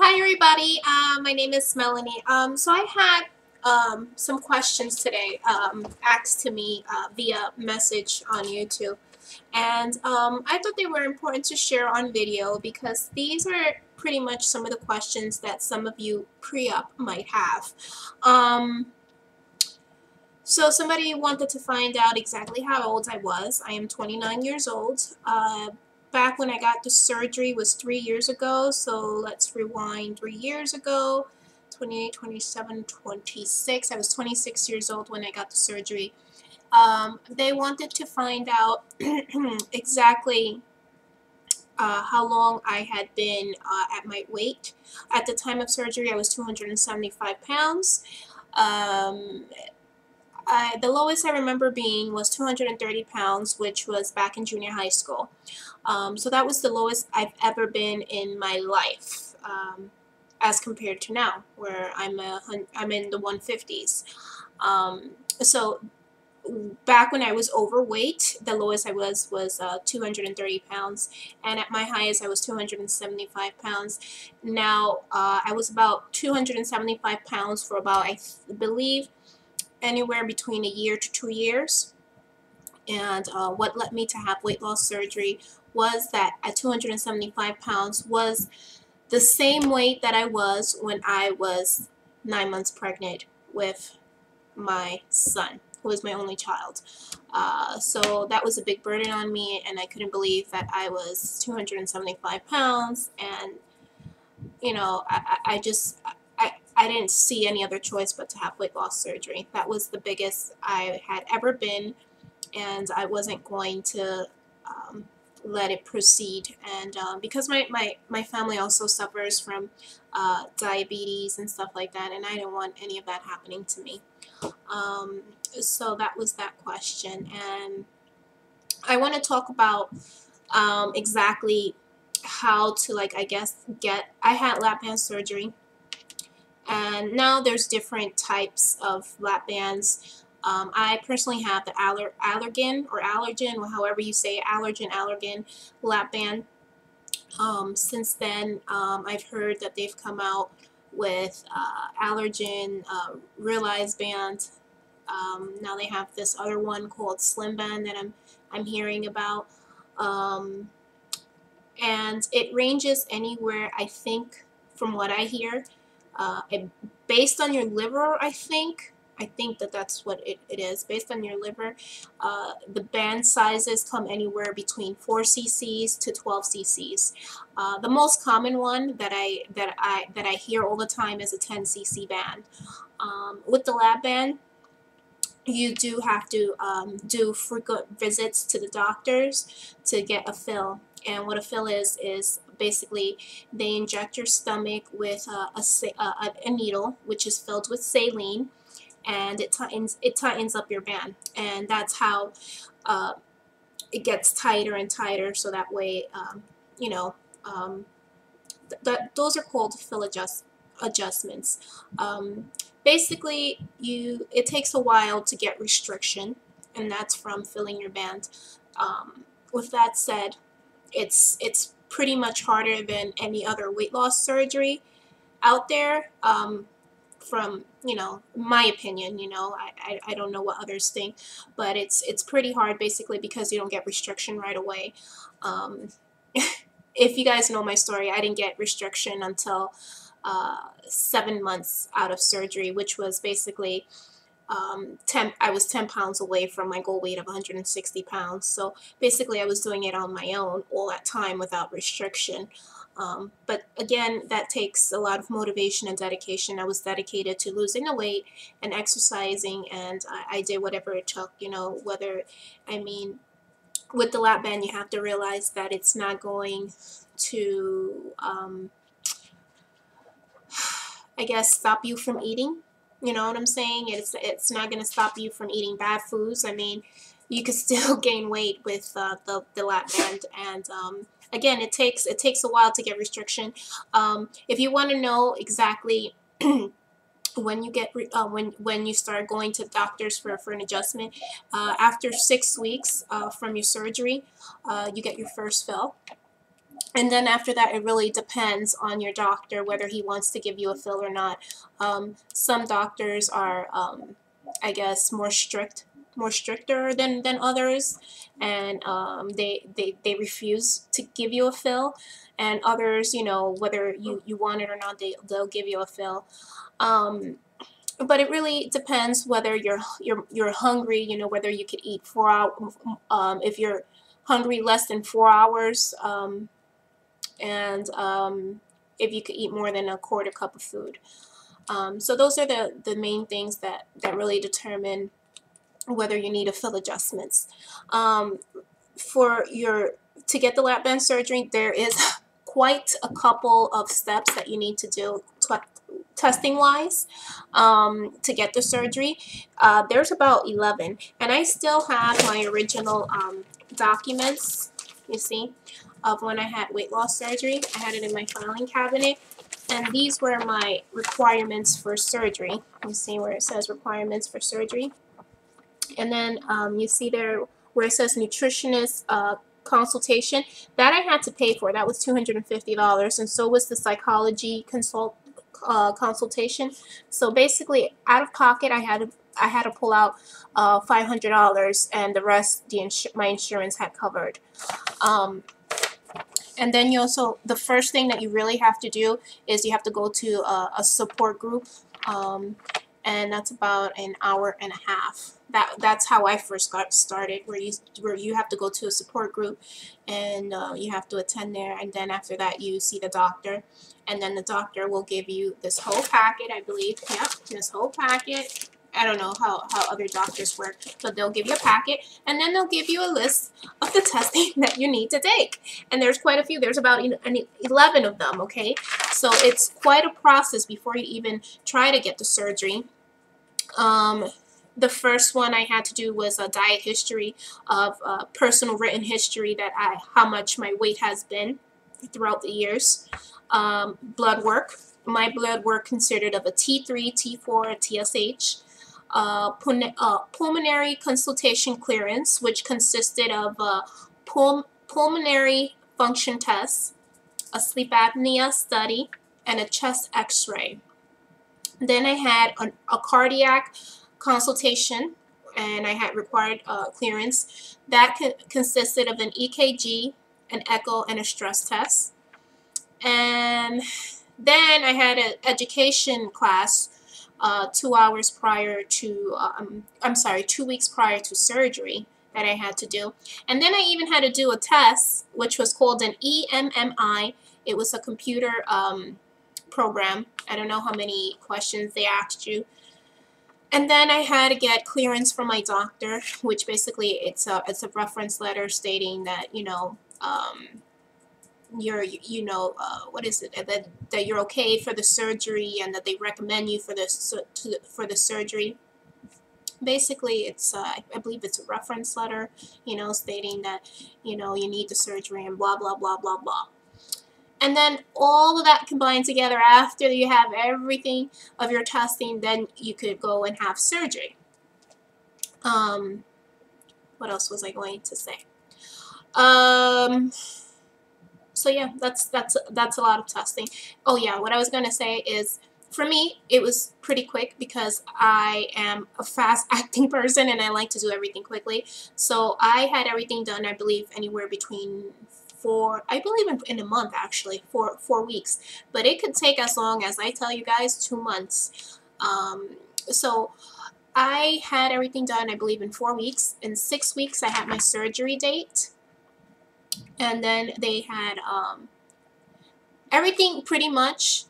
Hi everybody, my name is Melanie. So I had some questions today asked to me via message on YouTube, and I thought they were important to share on video because these are pretty much some of the questions that some of you pre-op might have. So somebody wanted to find out exactly how old I was. I am 29 years old. Back when I got the surgery was 3 years ago, so let's rewind 3 years ago. 28, 27, 26. I was 26 years old when I got the surgery. They wanted to find out exactly how long I had been at my weight. At the time of surgery, I was 275 pounds. The lowest I remember being was 230 pounds, which was back in junior high school. So that was the lowest I've ever been in my life, as compared to now, where I'm in the 150s. So back when I was overweight, the lowest I was 230 pounds, and at my highest I was 275 pounds. Now I was about 275 pounds for about, I believe, anywhere between a year to 2 years. And what led me to have weight loss surgery was that at 275 pounds was the same weight that I was when I was 9 months pregnant with my son, who was my only child. So that was a big burden on me, and I couldn't believe that I was 275 pounds, and you know, I didn't see any other choice but to have weight loss surgery. That was the biggest I had ever been, and I wasn't going to let it proceed. And because my family also suffers from diabetes and stuff like that, and I didn't want any of that happening to me. So that was that question. And I want to talk about exactly how to, like, I guess, I had Lapand surgery, and now there's different types of lap bands. I personally have the allergen, or however you say it, allergen lap band. Since then, I've heard that they've come out with allergen realize band. Now they have this other one called slim band that I'm hearing about. And it ranges anywhere, I think, from what I hear, based on your liver, I think that that's what it is. Based on your liver, the band sizes come anywhere between 4 cc's to 12 cc's. The most common one that I hear all the time is a 10 cc band. With the lab band, you do have to do frequent visits to the doctors to get a fill. And what a fill is basically they inject your stomach with a needle, which is filled with saline, and it tightens up your band, and that's how it gets tighter and tighter. So that way, you know, those are called fill adjustments. Basically, it takes a while to get restriction, and that's from filling your band. With that said, it's pretty much harder than any other weight loss surgery out there. From my opinion, I don't know what others think, but it's pretty hard basically because you don't get restriction right away. If you guys know my story, I didn't get restriction until 7 months out of surgery, which was basically I was 10 pounds away from my goal weight of 160 pounds. So basically I was doing it on my own all that time without restriction. But again, that takes a lot of motivation and dedication. I was dedicated to losing the weight and exercising, and I did whatever it took, with the lap band, you have to realize that it's not going to, I guess, stop you from eating. You know what I'm saying? It's not going to stop you from eating bad foods. I mean, you could still gain weight with the lap band, and again, it takes a while to get restriction. If you want to know exactly when you get when you start going to doctors for an adjustment, after 6 weeks from your surgery, you get your first fill. And then after that, it really depends on your doctor whether he wants to give you a fill or not. Some doctors are, I guess, more stricter than others, and they refuse to give you a fill. And others, you know, whether you want it or not, they'll give you a fill. But it really depends whether you're hungry. You know, whether you could eat 4 hours. If you're hungry less than 4 hours. And if you could eat more than a quarter cup of food. So those are the main things that really determine whether you need a fill adjustments. To get the lap band surgery, there is quite a couple of steps that you need to do testing wise to get the surgery. There's about 11, and I still have my original documents, you see, of when I had weight loss surgery. I had it in my filing cabinet, and these were my requirements for surgery. You see where it says requirements for surgery, and then you see there where it says nutritionist consultation. That I had to pay for. That was $250, and so was the psychology consultation. So basically, out of pocket, I had to pull out $500, and the rest my insurance had covered. And then the first thing that you really have to do is you have to go to a support group, and that's about an hour and a half. That's how I first got started, where you have to go to a support group, and you have to attend there, and then after that you see the doctor, and then the doctor will give you this whole packet, I believe. Yep, this whole packet. I don't know how other doctors work, but they'll give you a packet, and then they'll give you a list of the testing that you need to take. And there's quite a few. There's about 11 of them, okay? So it's quite a process before you even try to get the surgery. The first one I had to do was a diet history of personal written history that how much my weight has been throughout the years. Blood work. My blood work consisted of a T3, T4, TSH. Pulmonary consultation clearance, which consisted of pulmonary function tests, a sleep apnea study, and a chest x-ray. Then I had a cardiac consultation, and I had required clearance. That consisted of an EKG, an echo, and a stress test. And then I had an education class 2 hours prior to, 2 weeks prior to surgery that I had to do. And then I even had to do a test, which was called an EMMI. It was a computer program. I don't know how many questions they asked you. And then I had to get clearance from my doctor, which basically it's a reference letter stating that, what is it, that you're okay for the surgery, and that they recommend you for the surgery. Basically, it's I believe it's a reference letter, stating that you need the surgery and blah blah blah blah blah. And then all of that combined together, after you have everything of your testing, then you could go and have surgery. What else was I going to say? So yeah, that's a lot of testing. Oh yeah, what I was gonna say is, for me, it was pretty quick because I am a fast-acting person and I like to do everything quickly. So I had everything done, I believe, anywhere between in a month, actually, 4 weeks. But it could take as long as, I tell you guys, 2 months. So I had everything done, I believe, in 4 weeks. In 6 weeks, I had my surgery date. And then they had everything pretty much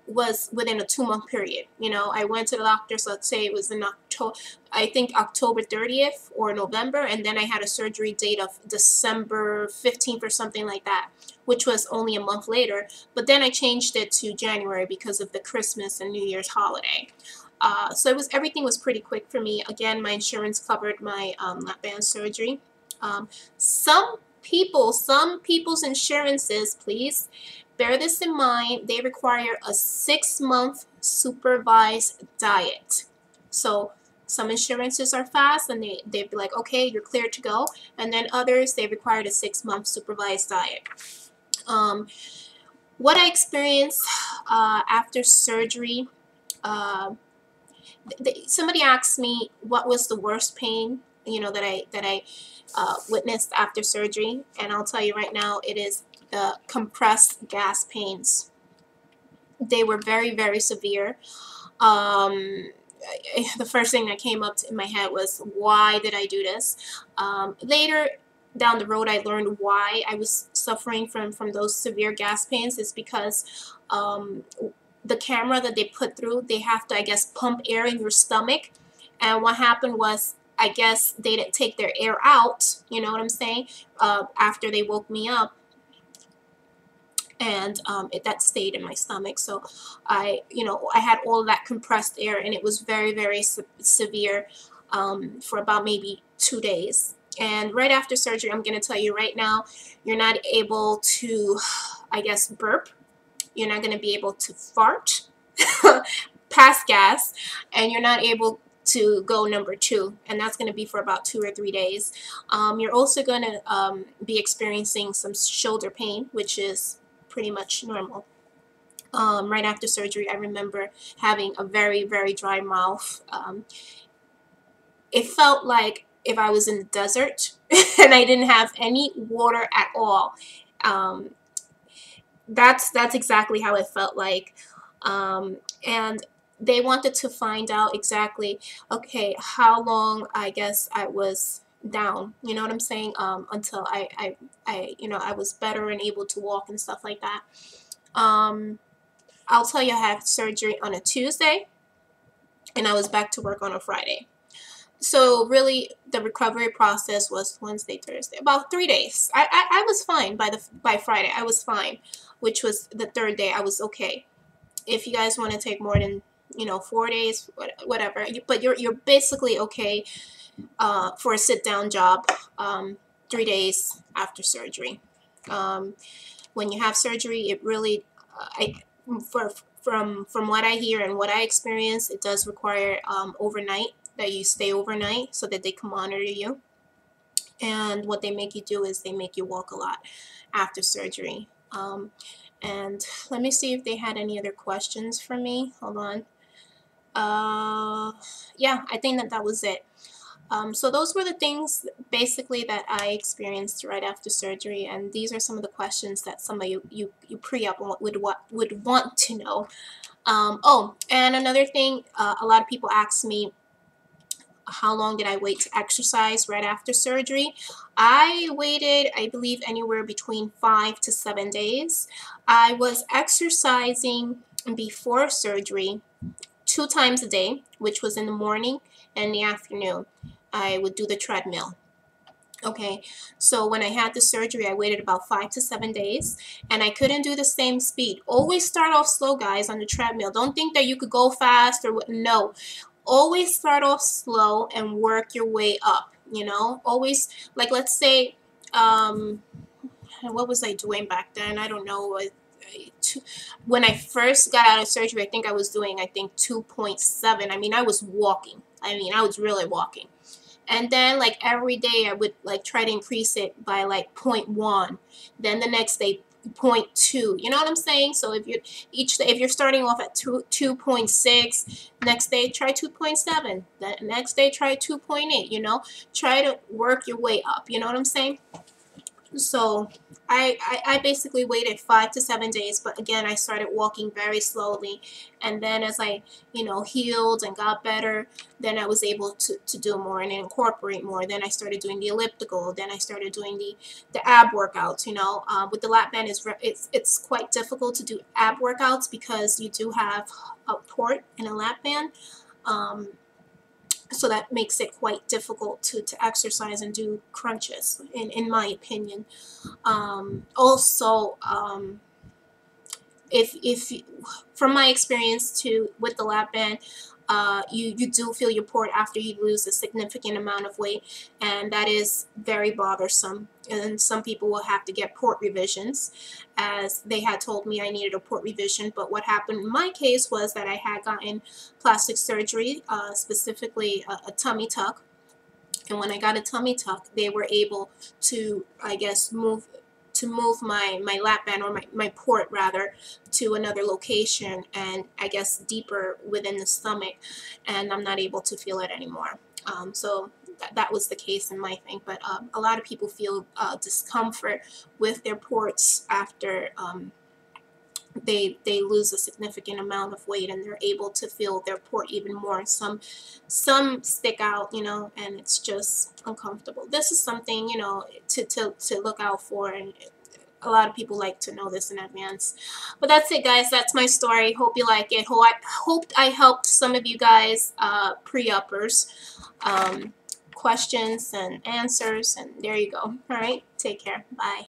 was within a 2-month period. I went to the doctor, so let's say it was in October 30th or November, and then I had a surgery date of December 15th or something like that, which was only a month later. But then I changed it to January because of the Christmas and New Year's holiday. So everything was pretty quick for me. Again, my insurance covered my Lapand surgery. Some people's insurances, please bear this in mind, they require a 6-month supervised diet. So some insurances are fast and they'd be like, okay, you're cleared to go. And then others, they required a 6-month supervised diet. What I experienced after surgery, uh, somebody asked me what was the worst pain, you know, that I witnessed after surgery, and I'll tell you right now, it is the compressed gas pains. They were very, very severe. The first thing that came up in my head was, why did I do this? Later down the road, I learned why I was suffering from those severe gas pains. Is because the camera that they put through, they have to, I guess, pump air in your stomach. And what happened was, I guess they didn't take their air out, you know what I'm saying, after they woke me up. And that stayed in my stomach. So I had all of that compressed air, and it was very, very severe for about maybe 2 days. And right after surgery, I'm going to tell you right now, you're not able to, I guess, burp. You're not going to be able to fart, pass gas, and you're not able to go number 2, and that's going to be for about 2 or 3 days. You're also going to be experiencing some shoulder pain, which is pretty much normal. Right after surgery, I remember having a very, very dry mouth. It felt like if I was in the desert and I didn't have any water at all. That's exactly how it felt like. And they wanted to find out exactly, okay, how long I guess I was down, you know what I'm saying, until I was better and able to walk and stuff like that. I'll tell you, I had surgery on a Tuesday, and I was back to work on a Friday. So really, the recovery process was Wednesday, Thursday, about 3 days. I was fine by Friday. I was fine, which was the 3rd day. I was okay. If you guys want to take more than 4 days, whatever, but you're basically okay for a sit-down job 3 days after surgery. When you have surgery, it really, from what I hear and what I experience, it does require overnight, that you stay overnight so that they can monitor you. And what they make you do is they make you walk a lot after surgery. And let me see if they had any other questions for me. Hold on. Yeah, I think that was it. So those were the things basically that I experienced right after surgery, and these are some of the questions that some of you pre-op would want to know. Oh, and another thing, a lot of people ask me, how long did I wait to exercise right after surgery? I waited, I believe, anywhere between 5 to 7 days. I was exercising before surgery 2 times a day, which was in the morning and the afternoon. I would do the treadmill. Okay, so when I had the surgery, I waited about 5 to 7 days, and I couldn't do the same speed. Always start off slow, guys, on the treadmill. Don't think that you could go fast or what. No. Always start off slow and work your way up, always, like, let's say, what was I doing back then? I don't know. When I first got out of surgery, I think I was doing, 2.7. I mean, I was walking. I was really walking. And then, like, every day I would, like, try to increase it by, like, 0.1. Then the next day, 0.2. You know what I'm saying? So if you're starting off at 2.6, next day try 2.7. The next day try 2.8. Try to work your way up. You know what I'm saying? So I basically waited 5 to 7 days, but again, I started walking very slowly, and then as I healed and got better, then I was able to do more and incorporate more. Then I started doing the elliptical, then I started doing the ab workouts. With the lap band, it's quite difficult to do ab workouts because you do have a port in a lap band. So that makes it quite difficult to exercise and do crunches, in my opinion. Also, if from my experience with the lap band, you do feel your port after you lose a significant amount of weight, and that is very bothersome. And some people will have to get port revisions, as they had told me I needed a port revision. But what happened in my case was that I had gotten plastic surgery, specifically a tummy tuck. And when I got a tummy tuck, they were able to, I guess, move move my lap band, or my port rather, to another location, and I guess deeper within the stomach, and I'm not able to feel it anymore. So that was the case in my thing, but a lot of people feel discomfort with their ports after they lose a significant amount of weight, and they're able to feel their port even more. Some stick out, you know, and it's just uncomfortable. This is something, you know, to look out for, and a lot of people like to know this in advance. But that's it, guys. That's my story. Hope you like it. Hoped I helped some of you guys, pre-uppers. Questions and answers, and there you go. All right, take care. Bye.